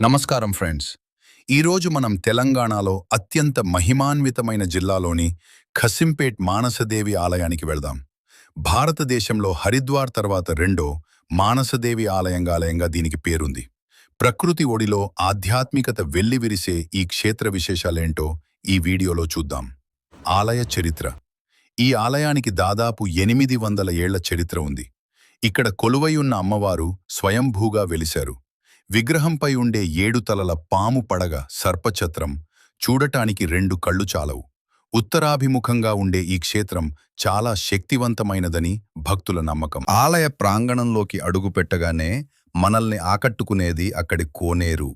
నమస్కారం ఫ్రెండ్స్. ఈరోజు మనం తెలంగాణలో అత్యంత మహిమాన్వితమైన జిల్లాలోని ఖసింపేట్ మానసదేవి ఆలయానికి వెళ్దాం. భారతదేశంలో హరిద్వార్ తర్వాత రెండో మానసదేవి ఆలయంగా దీనికి పేరుంది. ప్రకృతి ఒడిలో ఆధ్యాత్మికత వెల్లివిరిసే ఈ క్షేత్ర విశేషాలేంటో ఈ వీడియోలో చూద్దాం. ఆలయ చరిత్ర. ఈ ఆలయానికి దాదాపు 800 ఏళ్ల చరిత్ర ఉంది. ఇక్కడ కొలువై ఉన్న అమ్మవారు స్వయంభూగా వెలిశారు. విగ్రహంపై ఉండే 7 తలల పాము పడగ సర్పఛత్రం చూడటానికి 2 కళ్ళు చాలవు. ఉత్తరాభిముఖంగా ఉండే ఈ క్షేత్రం చాలా శక్తివంతమైనదని భక్తుల నమ్మకం. ఆలయ ప్రాంగణంలోకి అడుగుపెట్టగానే మనల్ని ఆకట్టుకునేది అక్కడి కోనేరు.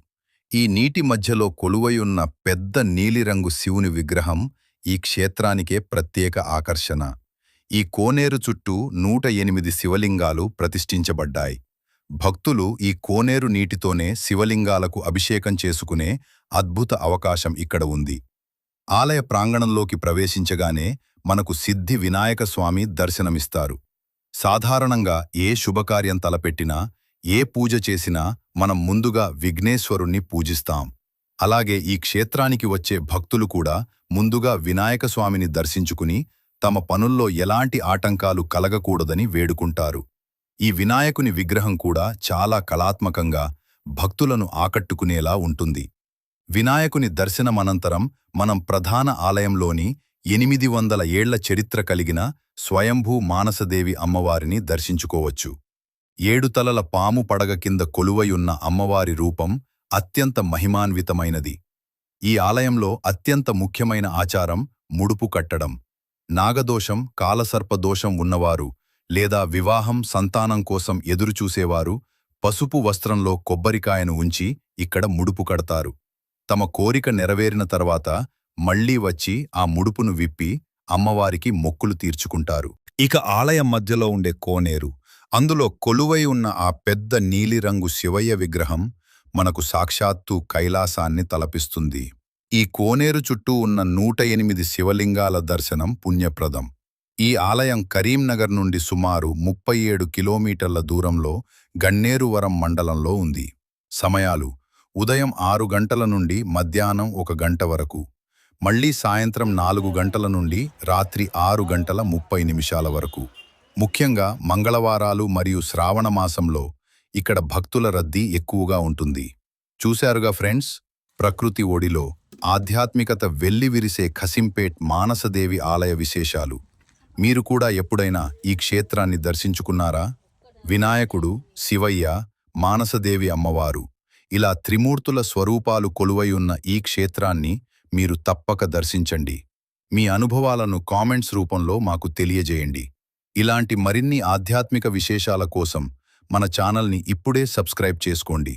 ఈ నీటి మధ్యలో కొలువై ఉన్న పెద్ద నీలిరంగు శివుని విగ్రహం ఈ క్షేత్రానికే ప్రత్యేక ఆకర్షణ. ఈ కోనేరు చుట్టూ 108 శివలింగాలు ప్రతిష్ఠించబడ్డాయి. భక్తులు ఈ కోనేరు నీటితోనే శివలింగాలకు అభిషేకం చేసుకునే అద్భుత అవకాశం ఇక్కడ ఉంది. ఆలయ ప్రాంగణంలోకి ప్రవేశించగానే మనకు సిద్ధి వినాయక స్వామి దర్శనమిస్తారు. సాధారణంగా ఏ శుభకార్యం తలపెట్టినా, ఏ పూజ చేసినా మనం ముందుగా విఘ్నేశ్వరుణ్ణి పూజిస్తాం. అలాగే ఈ క్షేత్రానికి వచ్చే భక్తులు కూడా ముందుగా వినాయక స్వామిని దర్శించుకుని తమ పనుల్లో ఎలాంటి ఆటంకాలు కలగకూడదని వేడుకుంటారు. ఈ వినాయకుని విగ్రహం కూడా చాలా కళాత్మకంగా భక్తులను ఆకట్టుకునేలా ఉంటుంది. వినాయకుని దర్శనమనంతరం మనం ప్రధాన ఆలయంలోని 800 ఏళ్ల చరిత్ర కలిగిన స్వయంభూ మానసదేవి అమ్మవారిని దర్శించుకోవచ్చు. 7 తలల పాము పడగ కింద కొలువయున్న అమ్మవారి రూపం అత్యంత మహిమాన్వితమైనది. ఈ ఆలయంలో అత్యంత ముఖ్యమైన ఆచారం ముడుపు కట్టడం. నాగదోషం, కాలసర్పదోషం ఉన్నవారు లేదా వివాహం, సంతానం కోసం ఎదురుచూసేవారు పసుపు వస్త్రంలో కొబ్బరికాయను ఉంచి ఇక్కడ ముడుపు కడతారు. తమ కోరిక నెరవేరిన తర్వాత మళ్లీ వచ్చి ఆ ముడుపును విప్పి అమ్మవారికి మొక్కులు తీర్చుకుంటారు. ఇక ఆలయం మధ్యలో ఉండే కోనేరు, అందులో కొలువై ఉన్న ఆ పెద్ద నీలిరంగు శివయ్య విగ్రహం మనకు సాక్షాత్తు కైలాసాన్ని తలపిస్తుంది. ఈ కోనేరు చుట్టూ ఉన్న 108 శివలింగాల దర్శనం పుణ్యప్రదం. ఈ ఆలయం కరీంనగర్ నుండి సుమారు 37 కిలోమీటర్ల దూరంలో గన్నేరువరం మండలంలో ఉంది. సమయాలు: ఉదయం 6 గంటల నుండి మధ్యాహ్నం 1 గంట వరకు, మళ్లీ సాయంత్రం 4 గంటల నుండి రాత్రి 6 గంటల 30 నిమిషాల వరకు. ముఖ్యంగా మంగళవారాలు మరియు శ్రావణ మాసంలో ఇక్కడ భక్తుల రద్దీ ఎక్కువగా ఉంటుంది. చూశారుగా ఫ్రెండ్స్, ప్రకృతి ఒడిలో ఆధ్యాత్మికత వెల్లివిరిసే ఖసింపేట్ మానసదేవి ఆలయ విశేషాలు. మీరు కూడా ఎప్పుడైనా ఈ క్షేత్రాన్ని దర్శించుకున్నారా? వినాయకుడు, శివయ్య, మానసదేవి అమ్మవారు ఇలా త్రిమూర్తుల స్వరూపాలు కొలువై ఉన్న ఈ క్షేత్రాన్ని మీరు తప్పక దర్శించండి. మీ అనుభవాలను కామెంట్స్ రూపంలో మాకు తెలియజేయండి. ఇలాంటి మరిన్ని ఆధ్యాత్మిక విశేషాల కోసం మన ఛానల్ని ఇప్పుడే సబ్స్క్రైబ్ చేసుకోండి.